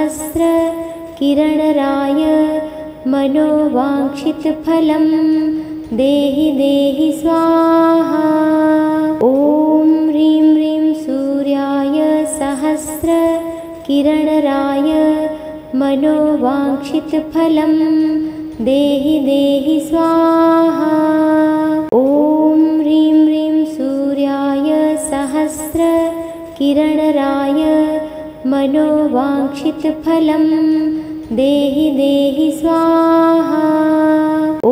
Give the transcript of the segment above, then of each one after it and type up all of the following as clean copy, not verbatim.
सहस्रकिरणराय मनोवाञ्छितफलं देहि देहि स्वाहा। ॐ ह्रीं ह्रीं सूर्याय सहस्रकिरणराय मनोवाञ्छितफलं देहि देहि स्वाहा। ॐ ह्रीं ह्रीं सूर्याय सहस्रकिरणराय मनोवाञ्छितफलं देहि देहि स्वाहा। ॐ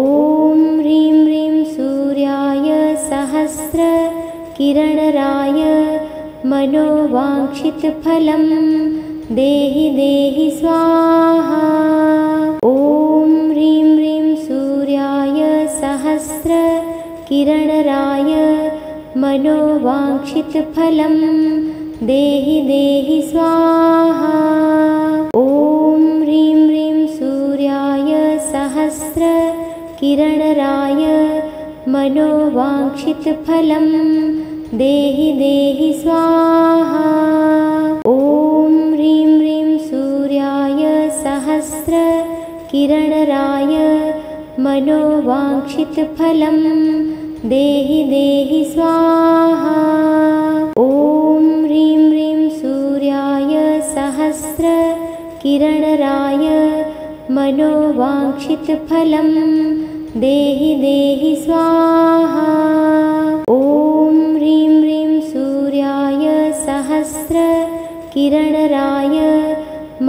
ह्रीं ह्रीं सूर्याय सहस्रकिरणराय मनोवाञ्छितफलं देहि देहि स्वाहा। ॐ ह्रीं ह्रीं सूर्याय सहस्रकिरणराय मनोवाञ्छितफलं देहि देहि स्वाहा। ॐ ह्रीं ह्रीं सूर्याय सहस्रकिरणराय मनोवाञ्छितफलं देहि देहि स्वाहा। ॐ ह्रीं ह्रीं सूर्याय सहस्रकिरणराय मनोवाञ्छितफलं देहि देहि स्वाहा। ॐ ह्रीं ह्रीं सूर्याय सहस्रकिरणराय मनोवाञ्छितफलं देहि देहि स्वाहा। ॐ ह्रीं ह्रीं सूर्याय सहस्रकिरणराय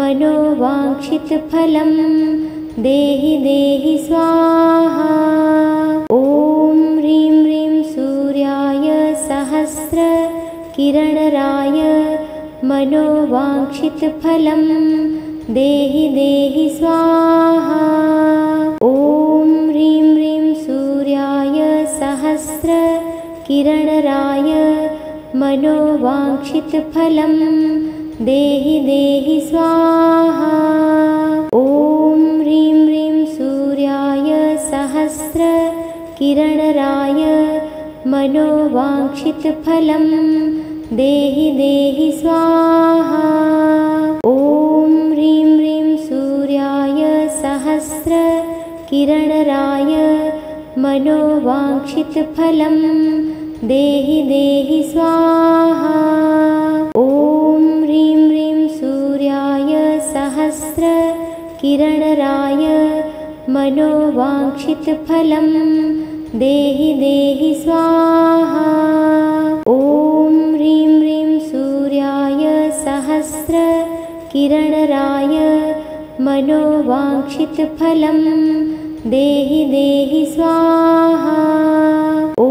मनोवाञ्छितफलं देहि देहि स्वाहा। ॐ ह्रीं ह्रीं सूर्याय सहस्रकिरणराय मनोवाञ्छितफलं देहि देहि स्वाहा। ॐ ह्रीं ह्रीं सूर्याय सहस्रकिरणराय मनोवाञ्छितफलं देहि देहि स्वाहा। ॐ ह्रीं ह्रीं सूर्याय सहस्रकिरणराय मनोवाञ्छितफलं देहि देहि स्वाहा। ॐ ह्रीं ह्रीं सूर्याय सहस्रकिरणराय मनोवाञ्छितफलं देहि देहि स्वाहा। ॐ ह्रीं ह्रीं सूर्याय सहस्रकिरणराय मनोवाञ्छितफलं देहि देहि स्वाहा। ॐ ह्रीं ह्रीं सूर्याय सहस्रकिरणराय मनोवाञ्छितफलं देहि देहि स्वाहा। ॐ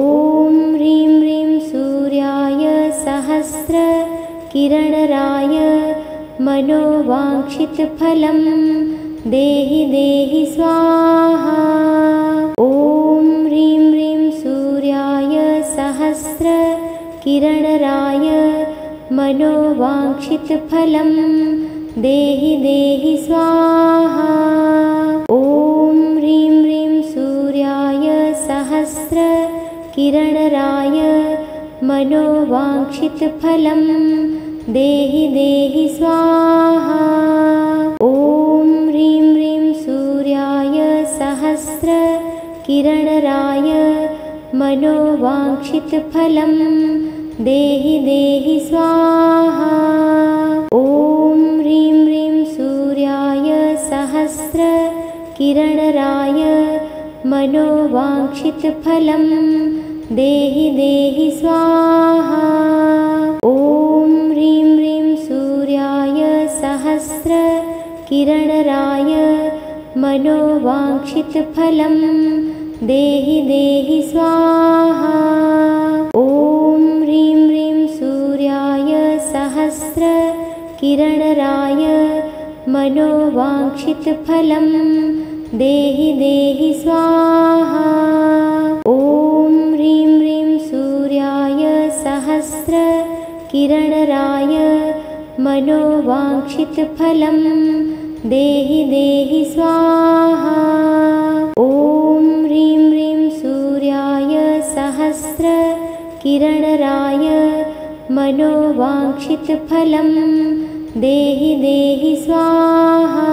ह्रीं ह्रीं सूर्याय सहस्रकिरणराय मनोवाञ्छितफलं देहि देहि स्वाहा। ॐ ह्रीं ह्रीं सूर्याय सहस्रकिरणराय मनोवाञ्छितफलं देहि देहि स्वाहा। ॐ ह्रीं ह्रीं सूर्याय सहस्रकिरणराय मनोवाञ्छितफलं देहि देहि स्वाहा। ॐ ह्रीं ह्रीं सूर्याय सहस्रकिरणराय मनोवाञ्छितफलं देहि देहि स्वाहा। ॐ ह्रीं ह्रीं सूर्याय सहस्रकिरणराय मनोवाञ्छितफलं देहि देहि स्वाहा। ॐ ह्रीं ह्रीं सूर्याय सहस्रकिरणराय मनोवाञ्छितफलं देहि देहि स्वाहा। ॐ ह्रीं ह्रीं सूर्याय सहस्रकिरणराय मनोवाञ्छितफलं देहि देहि स्वाहा। ॐ ह्रीं ह्रीं सूर्याय सहस्रकिरणराय मनोवाञ्छितफलं देहि देहि स्वाहा। ॐ ह्रीं ह्रीं सूर्याय सहस्रकिरणराय मनोवाञ्छितफलं देहि देहि स्वाहा।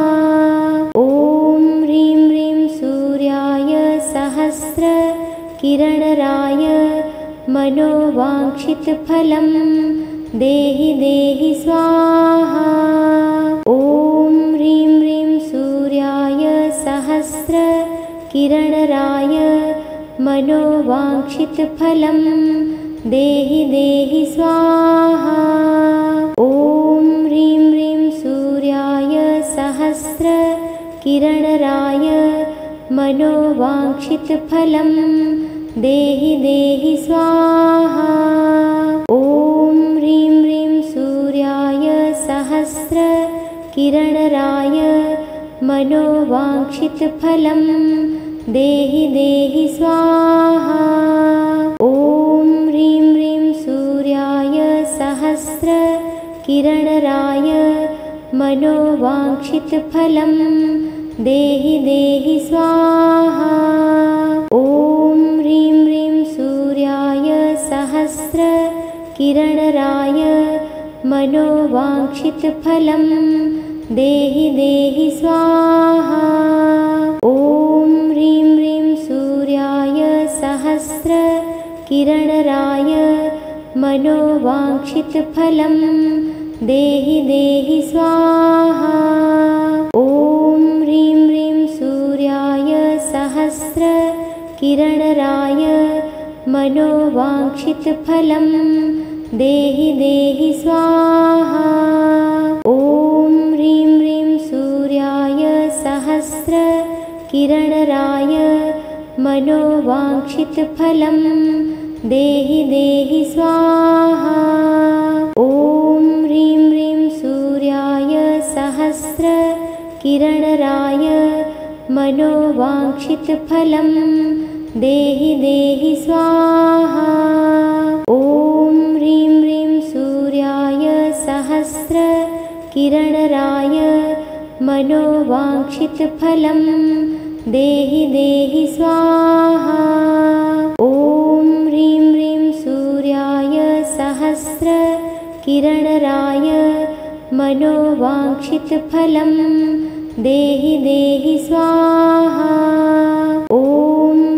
ॐ ह्रीं ह्रीं सूर्याय सहस्रकिरणराय मनोवाञ्छितफलं देहि देहि स्वाहा। ॐ ह्रीं ह्रीं सूर्याय सहस्रकिरणराय मनोवाञ्छितफलं देहि देहि स्वाहा। ॐ ह्रीं ह्रीं सूर्याय सहस्रकिरणराय मनोवाञ्छितफलं देहि देहि स्वाहा। ॐ ह्रीं ह्रीं सूर्याय सहस्रकिरणराय मनोवाञ्छितफलं देहि देहि स्वाहा। ॐ ह्रीं ह्रीं सूर्याय सहस्रकिरणराय मनोवाञ्छितफलं देहि देहि स्वाहा। ॐ ह्रीं ह्रीं सूर्याय सहस्रकिरणराय मनोवाञ्छितफलं देहि देहि स्वाहा। ॐ ह्रीं ह्रीं सूर्याय सहस्रकिरणराय मनोवाञ्छितफलं देहि देहि स्वाहा। ॐ ह्रीं ह्रीं सूर्याय सहस्रकिरणराय मनोवाञ्छितफलं देहि देहि स्वाहा। ॐ ह्रीं ह्रीं सूर्याय सहस्रकिरणराय मनोवाञ्छितफलं देहि देहि स्वाहा। ॐ ह्रीं ह्रीं सूर्याय सहस्रकिरणराय मनोवाञ्छितफलं देहि देहि स्वाहा। ॐ ह्रीं ह्रीं सूर्याय सहस्रकिरणराय मनोवाञ्छितफलं देहि देहि स्वाहा। ॐ ह्रीं ह्रीं सूर्याय सहस्रकिरणराय मनोवाञ्छितफलं देहि देहि स्वाहा। ॐ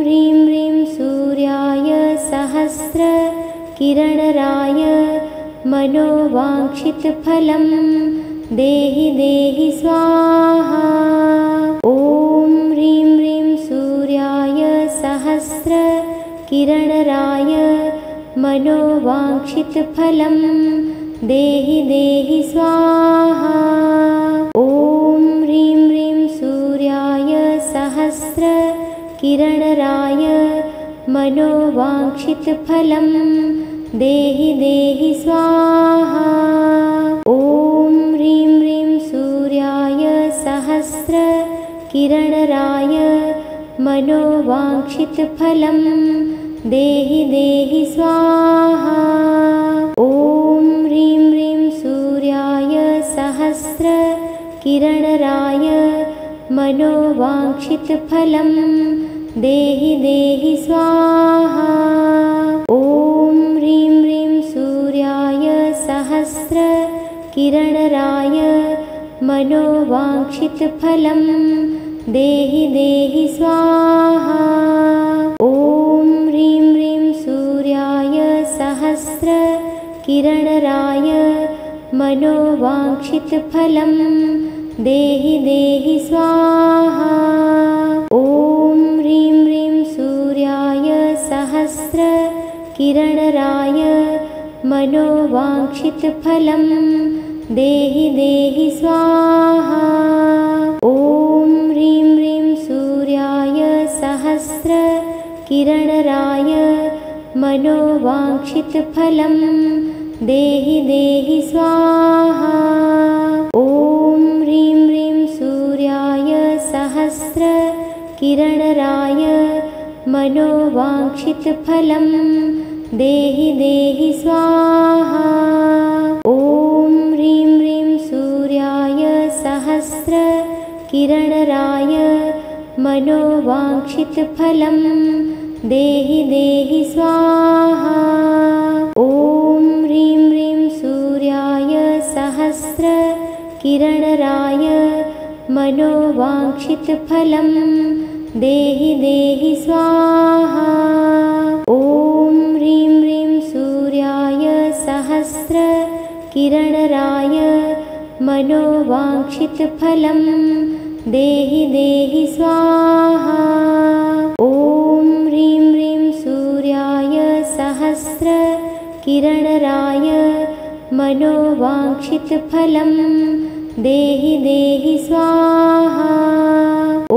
ह्रीं ह्रीं सूर्याय सहस्रकिरणराय मनोवाञ्छितफलं देहि देहि स्वाहा। ॐ ह्रीं ह्रीं सूर्याय सहस्रकिरणराय मनोवाञ्छितफलं देहि देहि स्वाहा। ॐ ह्रीं ह्रीं सूर्याय सहस्रकिरणराय मनोवाञ्छितफलं देहि देहि स्वाहा। ॐ ह्रीं ह्रीं सूर्याय सहस्रकिरणराय मनोवाञ्छितफलं देहि देहि स्वाहा। ॐ ह्रीं ह्रीं सूर्याय सहस्रकिरणराय मनोवाञ्छितफलं देहि देहि स्वाहा। ॐ ह्रीं ह्रीं सूर्याय सहस्रकिरणराय मनोवाञ्छितफलं देहि देहि स्वाहा। ॐ ह्रीं ह्रीं सूर्याय सहस्रकिरणराय मनोवाञ्छितफलं देहि देहि स्वाहा। ॐ ह्रीं ह्रीं सूर्याय सहस्रकिरणराय मनोवाञ्छितफलं देहि देहि स्वाहा। ॐ ह्रीं ह्रीं सूर्याय सहस्रकिरणराय मनोवाञ्छितफलं देहि देहि स्वाहा। ॐ ह्रीं ह्रीं सूर्याय सहस्रकिरणराय मनोवाञ्छितफलं देहि देहि स्वाहा। ॐ ह्रीं ह्रीं सूर्याय सहस्रकिरणराय मनोवाञ्छितफलं देहि देहि स्वाहा। ॐ ह्रीं ह्रीं सूर्याय सहस्रकिरणराय सहस्रकिरणराय मनोवाञ्छितफलं देहि देहि स्वाहा। ॐ ह्रीं ह्रीं सूर्याय सहस्रकिरणराय मनोवाञ्छितफलं देहि देहि स्वाहा। ॐ ह्रीं ह्रीं सूर्याय सहस्रकिरणराय मनोवाञ्छितफलं देहि देहि स्वाहा। ॐ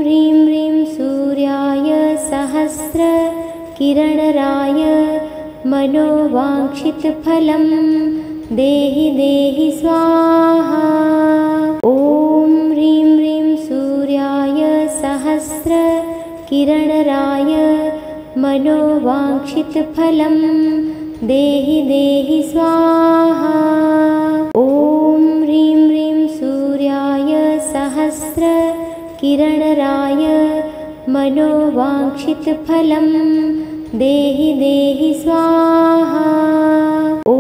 ह्रीं ह्रीं सूर्याय सहस्रकिरणराय मनोवाञ्छितफलं देहि देहि स्वाहा। ॐ ह्रीं ह्रीं सूर्याय सहस्रकिरणराय मनोवाञ्छितफलं देहि देहि स्वाहा। ॐ ह्रीं ह्रीं सूर्याय सहस्रकिरणराय मनोवाञ्छितफलं देहि देहि स्वाहा। ॐ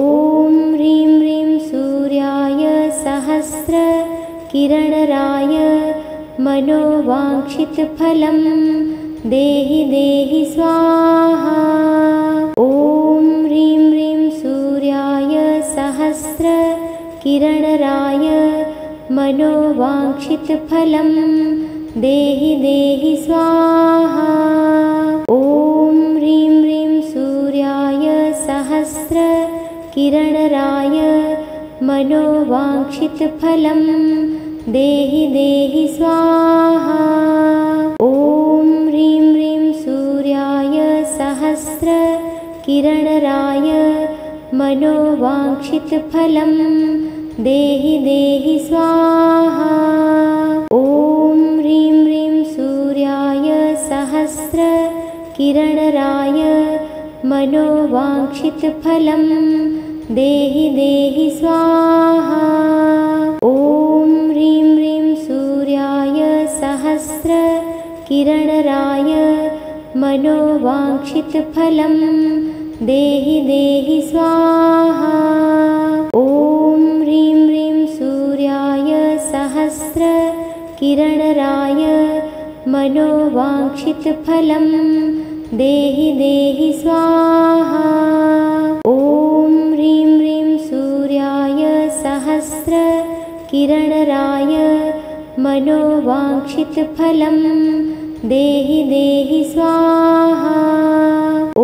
ह्रीं ह्रीं सूर्याय सहस्रकिरणराय मनोवाञ्छितफलं देहि देहि स्वाहा। ॐ ह्रीं ह्रीं सूर्याय सहस्रकिरणराय मनोवाञ्छितफलं देहि देहि स्वाहा। ॐ ह्रीं ह्रीं सूर्याय सहस्रकिरणराय मनोवाञ्छितफलं देहि देहि स्वाहा। ॐ ह्रीं ह्रीं सूर्याय सहस्रकिरणराय मनोवाञ्छितफलं देहि देहि स्वाहा। ॐ ह्रीं ह्रीं सूर्याय सहस्रकिरणराय मनोवाञ्छितफलं देहि देहि स्वाहा। ॐ ह्रीं ह्रीं सूर्याय सहस्रकिरणराय मनोवाञ्छितफलं देहि देहि स्वाहा। ॐ ह्रीं ह्रीं सूर्याय सहस्रकिरणराय मनोवाञ्छितफलं देहि देहि स्वाहा। ॐ ह्रीं ह्रीं सूर्याय सहस्रकिरणराय मनोवाञ्छितफलं देहि देहि स्वाहा। ॐ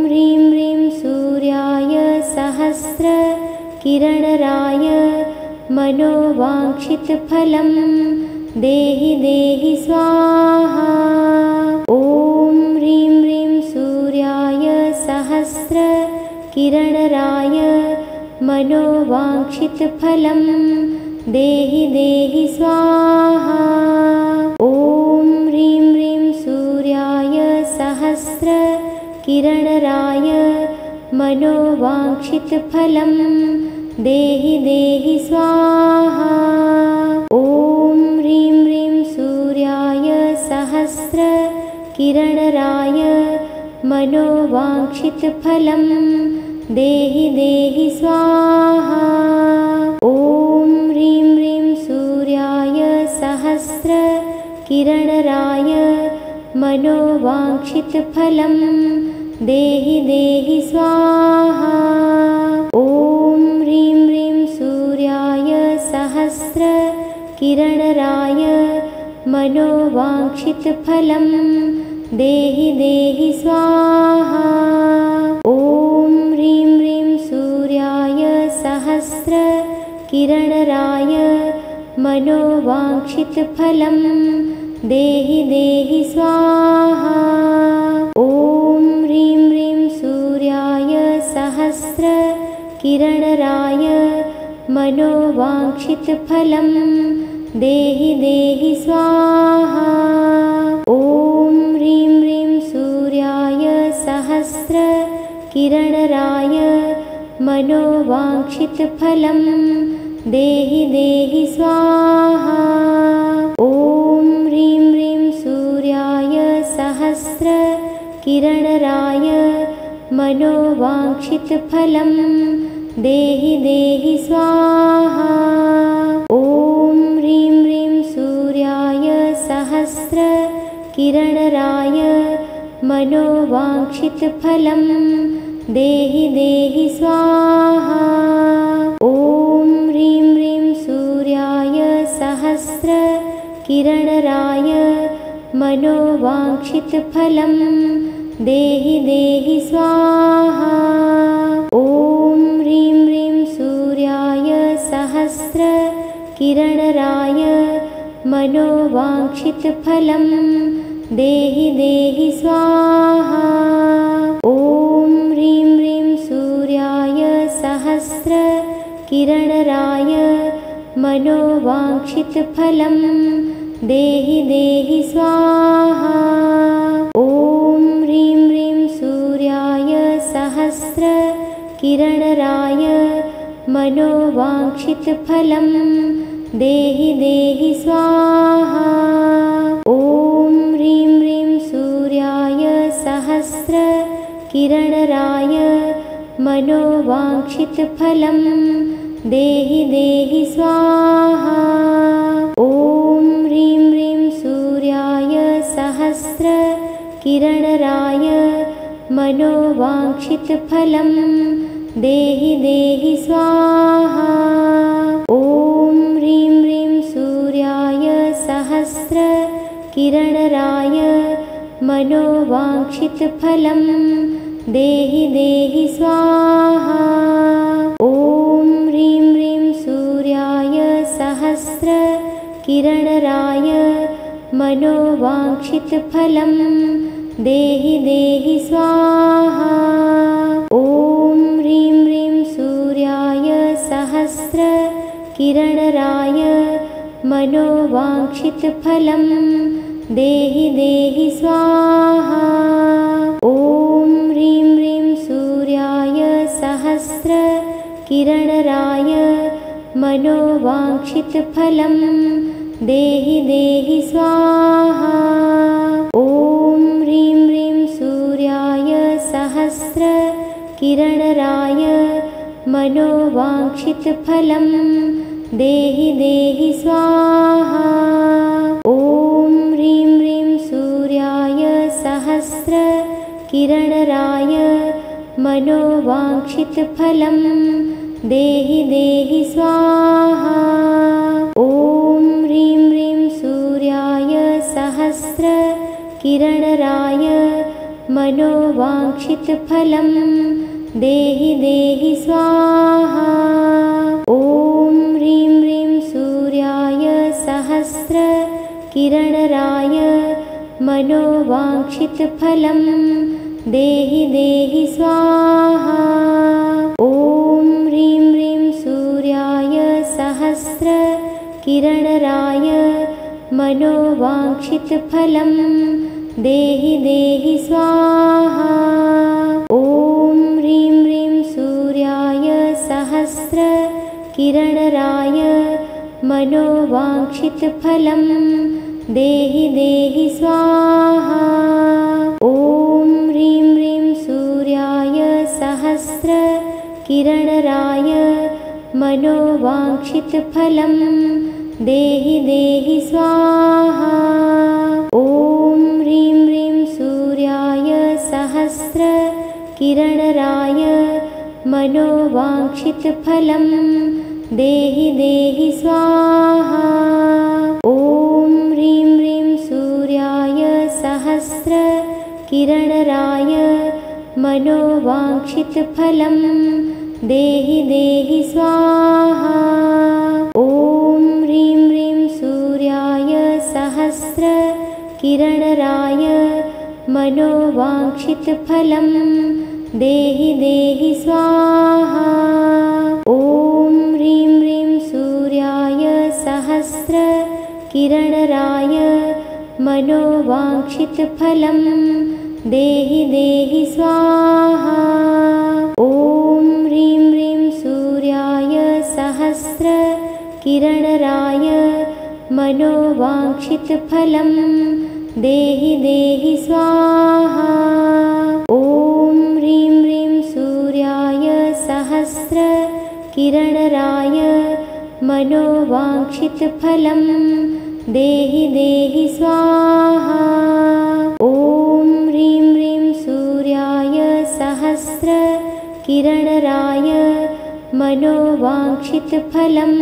ह्रीं ह्रीं सूर्याय सहस्रकिरणराय मनोवाञ्छितफलं देहि देहि स्वाहा। ॐ ह्रीं ह्रीं सूर्याय सहस्रकिरणराय मनोवाञ्छितफलं देहि देहि स्वाहा। ॐ ह्रीं ह्रीं सूर्याय सहस्रकिरणराय मनोवाञ्छितफलं देहि देहि स्वाहा। ॐ ह्रीं ह्रीं सूर्याय सहस्रकिरणराय मनोवाञ्छितफलं देहि देहि स्वाहा। ॐ ह्रीं ह्रीं सूर्याय सहस्रकिरणराय मनोवाञ्छितफलं देहि देहि स्वाहा। ॐ ह्रीं ह्रीं सूर्याय सहस्रकिरणराय मनोवाञ्छितफलं देहि देहि स्वाहा। ॐ ह्रीं ह्रीं सूर्याय सहस्रकिरणराय मनोवाञ्छितफलं देहि देहि स्वाहा। ॐ ह्रीं ह्रीं सूर्याय सहस्रकिरणराय मनोवाञ्छितफलं देहि देहि स्वाहा। ॐ ह्रीं ह्रीं सूर्याय सहस्रकिरणराय मनोवाञ्छितफलं देहि देहि स्वाहा। ॐ ह्रीं ह्रीं सूर्याय सहस्रकिरणराय मनोवाञ्छितफलं देहि देहि स्वाहा। ॐ ह्रीं ह्रीं सूर्याय सहस्रकिरणराय मनोवाञ्छितफलं देहि देहि स्वाहा। ॐ ह्रीं ह्रीं सूर्याय सहस्रकिरणराय मनोवाञ्छितफलं देहि देहि स्वाहा। ॐ ह्रीं ह्रीं सूर्याय सहस्रकिरणराय मनोवाञ्छितफलं देहि देहि स्वाहा। ॐ ह्रीं ह्रीं सूर्याय सहस्रकिरणराय मनोवाञ्छितफलं देहि देहि स्वाहा। ॐ ह्रीं ह्रीं सूर्याय सहस्रकिरणराय मनोवाञ्छितफलं देहि देहि स्वाहा। ॐ ह्रीं ह्रीं सूर्याय सहस्रकिरणराय मनोवाञ्छितफलं देहि देहि स्वाहा। ॐ ह्रीं ह्रीं सूर्याय सहस्रकिरणराय मनोवाञ्छितफलं देहि देहि स्वाहा। ॐ ह्रीं ह्रीं सूर्याय सहस्रकिरणराय मनोवाञ्छितफलं देहि देहि स्वाहा। ॐ ह्रीं ह्रीं सूर्याय सहस्रकिरणराय मनोवाञ्छितफलं देहि देहि स्वाहा। ॐ ह्रीं ह्रीं सूर्याय सहस्रकिरणराय मनोवाञ्छितफलं देहि देहि स्वाहा। ॐ ह्रीं ह्रीं सूर्याय सहस्रकिरणराय मनोवाञ्छितफलं देहि देहि स्वाहा। ॐ ह्रीं ह्रीं सूर्याय सहस्रकिरणराय मनोवाञ्छितफलं देहि देहि स्वाहा। ॐ ह्रीं ह्रीं सूर्याय सहस्रकिरणराय मनोवाञ्छितफलं देहि देहि स्वाहा। ॐ ह्रीं ह्रीं सूर्याय सहस्रकिरणराय मनोवाञ्छितफलं देहि देहि स्वाहा। ॐ ह्रीं ह्रीं सूर्याय सहस्रकिरणराय मनोवाञ्छितफलं देहि देहि स्वाहा। ॐ ह्रीं ह्रीं सूर्याय सहस्रकिरणराय मनोवाञ्छितफलं देहि देहि स्वाहा। ॐ ह्रीं ह्रीं सूर्याय सहस्रकिरणराय मनोवाञ्छितफलं देहि देहि स्वाहा। ॐ ह्रीं ह्रीं सूर्याय सहस्रकिरणराय मनोवाञ्छितफलं देहि देहि स्वाहा। ॐ ह्रीं ह्रीं सूर्याय सहस्रकिरणराय मनोवाञ्छितफलं देहि देहि स्वाहा। ॐ ह्रीं ह्रीं सूर्याय सहस्रकिरणराय मनोवाञ्छितफलं देहि देहि स्वाहा। ॐ ह्रीं ह्रीं सूर्याय सहस्रकिरणराय मनोवाञ्छितफलं देहि देहि स्वाहा। ॐ ह्रीं ह्रीं सूर्याय सहस्रकिरणराय मनोवाञ्छितफलं देहि देहि स्वाहा। ॐ ह्रीं ह्रीं सूर्याय सहस्रकिरणराय मनोवाञ्छितफलं देहि देहि स्वाहा। ॐ ह्रीं ह्रीं सूर्याय सहस्रकिरणराय किरणराय मनोवाञ्छितफलं देहि देहि स्वाहा। ॐ ह्रीं ह्रीं सूर्याय सहस्रकिरणराय मनोवाञ्छितफलं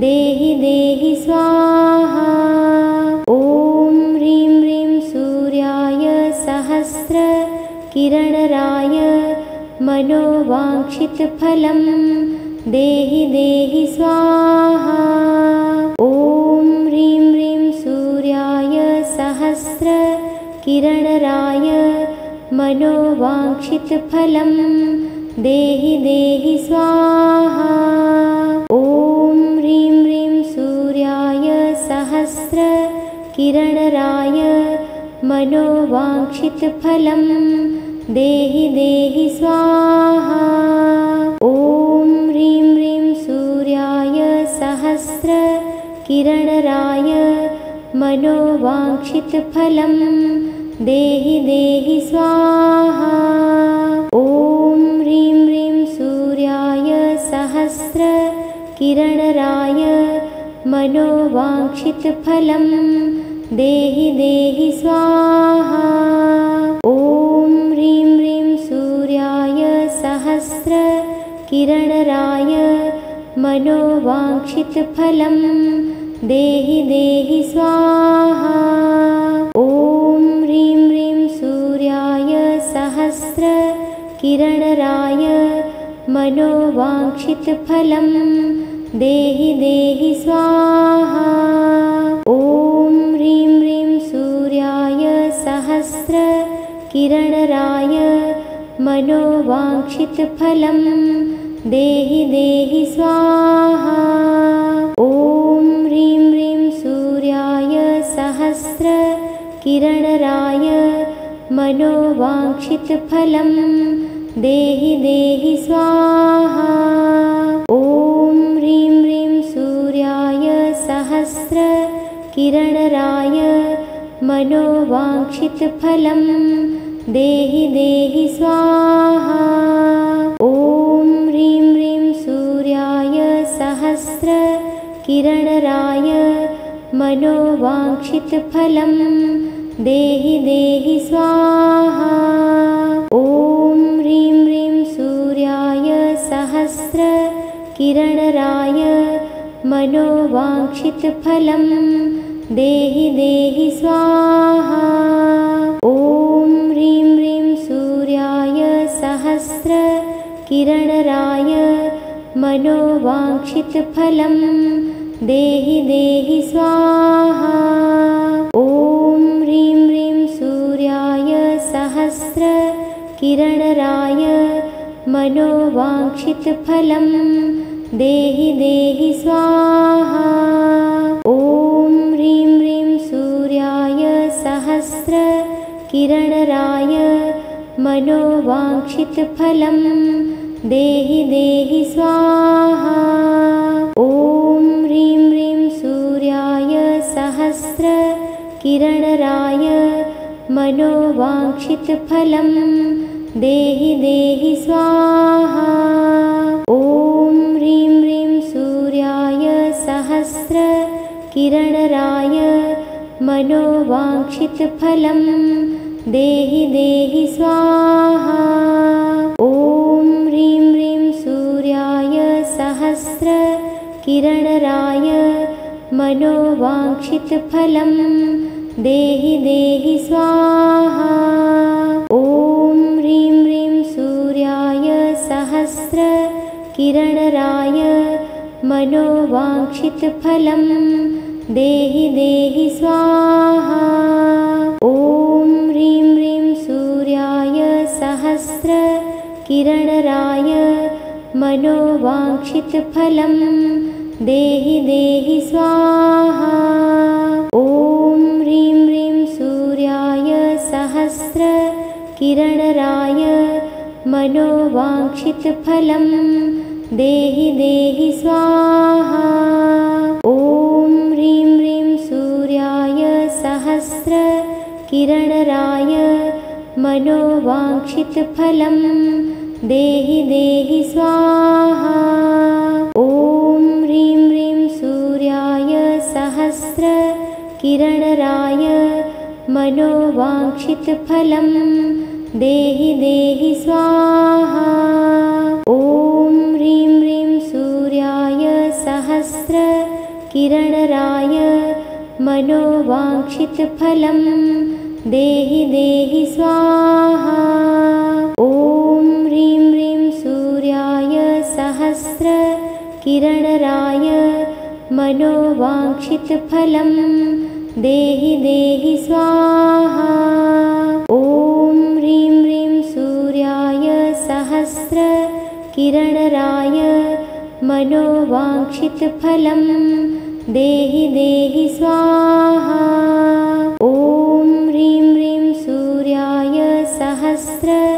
देहि देहि स्वाहा। ॐ ह्रीं ह्रीं सूर्याय सहस्रकिरणराय मनोवाञ्छितफलं देहि देहि स्वाहा। ॐ ह्रीं ह्रीं सूर्याय सहस्रकिरणराय मनोवाञ्छितफलं देहि देहि स्वाहा। ॐ ह्रीं ह्रीं सूर्याय सहस्रकिरणराय मनोवाञ्छितफलं देहि देहि स्वाहा। ॐ ह्रीं ह्रीं सूर्याय सहस्रकिरणराय मनोवाञ्छितफलं देहि देहि स्वाहा। ॐ ह्रीं ह्रीं सूर्याय सहस्रकिरणराय मनोवाञ्छितफलं देहि देहि स्वाहा। ॐ ह्रीं ह्रीं सूर्याय सहस्रकिरणराय मनोवाञ्छितफलं देहि देहि स्वाहा। ॐ ह्रीं ह्रीं सूर्याय सहस्रकिरणराय मनोवाञ्छितफलं देहि देहि स्वाहा। ॐ ह्रीं ह्रीं सूर्याय सहस्रकिरणराय मनोवाञ्छितफलं देहि देहि स्वाहा। ॐ ह्रीं ह्रीं सूर्याय सहस्रकिरणराय मनोवाञ्छितफलं देहि देहि स्वाहा। ॐ ह्रीं ह्रीं सूर्याय सहस्रकिरणराय मनोवाञ्छितफलं देहि देहि स्वाहा। ॐ ह्रीं ह्रीं सूर्याय सहस्रकिरणराय मनोवाञ्छितफलं देहि देहि स्वाहा। ॐ ह्रीं ह्रीं सूर्याय सहस्रकिरणराय मनोवाञ्छितफलं देहि देहि स्वाहा। ॐ ह्रीं ह्रीं सूर्याय सहस्रकिरणराय मनोवाञ्छितफलं देहि देहि स्वाहा। ॐ ह्रीं ह्रीं सूर्याय सहस्रकिरणराय मनोवाञ्छितफलं देहि देहि स्वाहा। ॐ ह्रीं ह्रीं सूर्याय सहस्रकिरणराय मनोवाञ्छितफलं देहि देहि स्वाहा। ॐ ह्रीं ह्रीं सूर्याय सहस्रकिरणराय मनोवाञ्छितफलं देहि देहि स्वाहा। ॐ ह्रीं ह्रीं सूर्याय सहस्रकिरणराय मनोवाञ्छितफलं देहि देहि स्वाहा। ॐ ह्रीं ह्रीं सूर्याय सहस्रकिरणराय मनोवाञ्छितफलं देहि देहि स्वाहा। ॐ ह्रीं ह्रीं सूर्याय सहस्रकिरणराय मनोवाञ्छितफलं देहि देहि स्वाहा। ॐ ह्रीं ह्रीं सूर्याय सहस्रकिरणराय मनोवाञ्छितफलं देहि देहि स्वाहा। ॐ ह्रीं ह्रीं सूर्याय सहस्रकिरणराय मनोवाञ्छितफलं देहि देहि स्वाहा। ॐ ह्रीं ह्रीं सूर्याय सहस्रकिरणराय मनोवाञ्छितफलं देहि देहि स्वाहा। किरणराय मनोवाञ्छितफलं देहि देहि स्वाहा। ॐ ह्रीं ह्रीं सूर्याय सहस्रकिरणराय मनोवाञ्छितफलं देहि देहि स्वाहा। ॐ ह्रीं ह्रीं सूर्याय सहस्रकिरणराय मनोवाञ्छितफलं देहि देहि स्वाहा। ॐ ह्रीं ह्रीं सूर्याय सहस्रकिरणराय मनोवाञ्छितफलं देहि देहि स्वाहा। ॐ ह्रीं ह्रीं सूर्याय सहस्रकिरणराय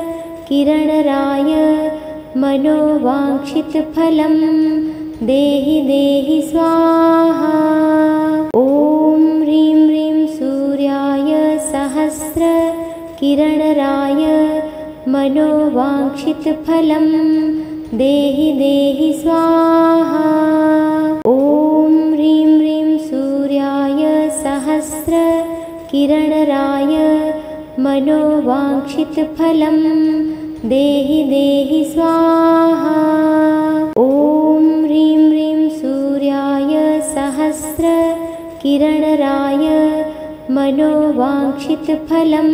मनोवाञ्छितफलं देहि देहि स्वाहा। ॐ ह्रीं ह्रीं सूर्याय सहस्रकिरणराय मनोवाञ्छितफलं देहि देहि स्वाहा। ॐ ह्रीं ह्रीं सूर्याय सहस्रकिरणराय मनोवाञ्छितफलं देहि देहि स्वाहा। ॐ ह्रीं ह्रीं सूर्याय सहस्रकिरणराय मनोवाञ्छितफलं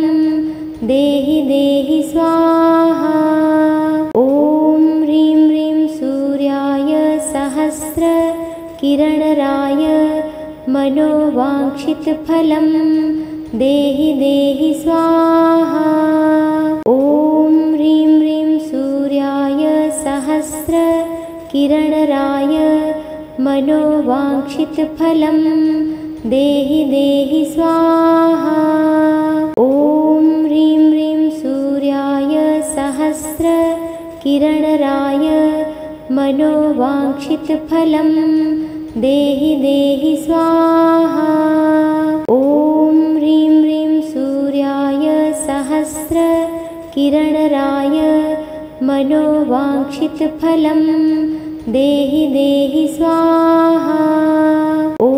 देहि देहि स्वाहा। ॐ ह्रीं ह्रीं सूर्याय सहस्रकिरणराय मनोवाञ्छितफलं देहि देहि स्वाहा। ॐ ह्रीं ह्रीं सूर्याय सहस्रकिरणराय मनोवाञ्छितफलं देहि देहि स्वाहा। ॐ ह्रीं ह्रीं सूर्याय सहस्रकिरणराय मनोवाञ्छितफलं देहि देहि स्वाहा। ॐ ह्रीं ह्रीं सूर्याय सहस्रकिरणराय मनोवाञ्छितफलं देहि देहि स्वाहा। ॐ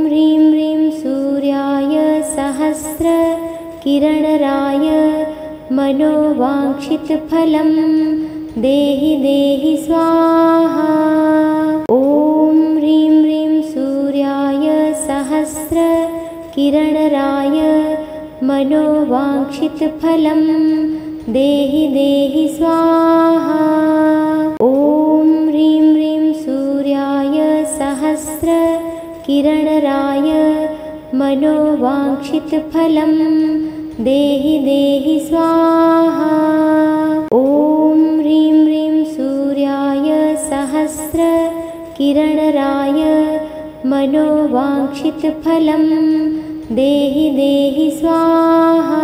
ह्रीं ह्रीं सूर्याय सहस्रकिरणराय मनोवाञ्छितफलं देहि देहि स्वाहा। ॐ ह्रीं ह्रीं सूर्याय सहस्रकिरणराय मनोवाञ्छितफलं देहि देहि स्वाहा। ॐ ह्रीं ह्रीं सूर्याय सहस्रकिरणराय मनोवाञ्छितफलं देहि देहि स्वाहा। ॐ ह्रीं ह्रीं सूर्याय सहस्रकिरणराय मनोवाञ्छितफलं देहि देहि स्वाहा।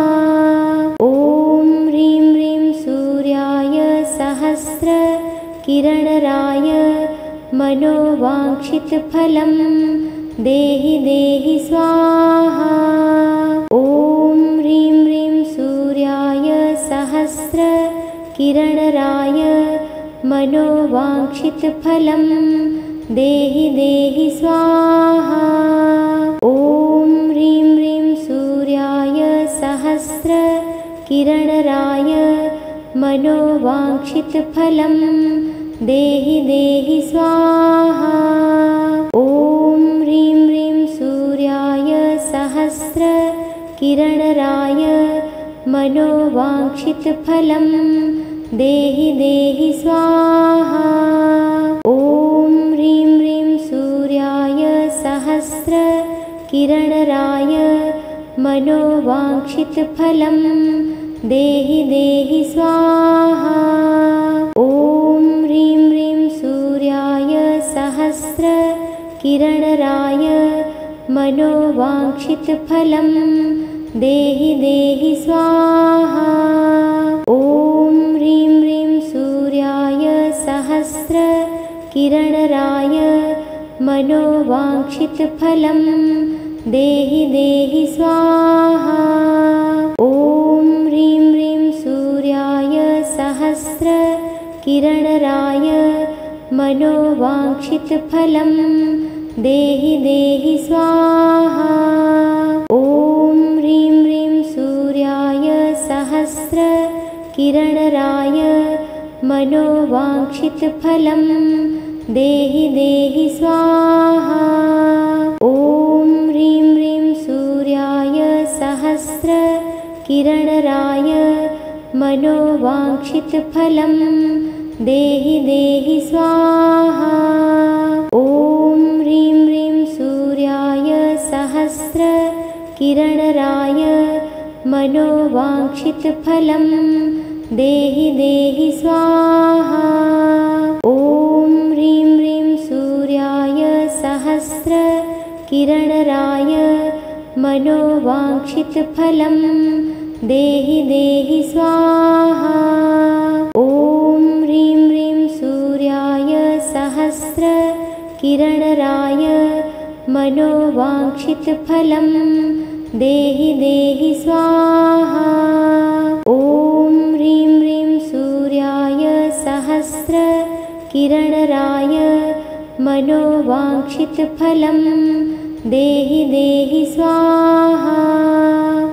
ॐ ह्रीं ह्रीं सूर्याय सहस्रकिरणराय मनोवाञ्छितफलं देहि देहि स्वाहा। ॐ ह्रीं ह्रीं सूर्याय सहस्रकिरणराय मनोवाञ्छितफलं देहि देहि स्वाहा। ॐ ह्रीं ह्रीं सूर्याय सहस्रकिरणराय मनोवाञ्छितफलं देहि देहि स्वाहा। ॐ ह्रीं ह्रीं सूर्याय सहस्रकिरणराय मनोवाञ्छितफलं देहि देहि स्वाहा। ॐ ह्रीं ह्रीं सूर्याय सहस्रकिरणराय मनोवाञ्छितफलं देहि देहि स्वाहा। ॐ ह्रीं ह्रीं सूर्याय सहस्रकिरणराय मनोवाञ्छितफलं देहि देहि स्वाहा। ॐ ह्रीं ह्रीं सूर्याय सहस्रकिरणराय मनोवाञ्छितफलं देहि देहि स्वाहा। ॐ ह्रीं ह्रीं सूर्याय सहस्रकिरणराय मनोवाञ्छितफलं देहि देहि स्वाहा। ॐ ह्रीं ह्रीं सूर्याय सहस्रकिरणराय मनोवाञ्छितफलं देहि देहि स्वाहा। ॐ ह्रीं ह्रीं सूर्याय सहस्रकिरणराय मनोवाञ्छितफलं देहि देहि स्वाहा। ॐ ह्रीं ह्रीं सूर्याय सहस्रकिरणराय मनोवाञ्छितफलं देहि देहि स्वाहा। ॐ ह्रीं ह्रीं सूर्याय सहस्रकिरणराय मनोवाञ्छितफलं देहि देहि स्वाहा। ॐ ह्रीं ह्रीं सूर्याय सहस्रकिरणराय मनोवाञ्छितफलं देहि देहि स्वाहा। ॐ ह्रीं ह्रीं सूर्याय सहस्रकिरणराय मनोवाञ्छितफलं देहि देहि स्वाहा।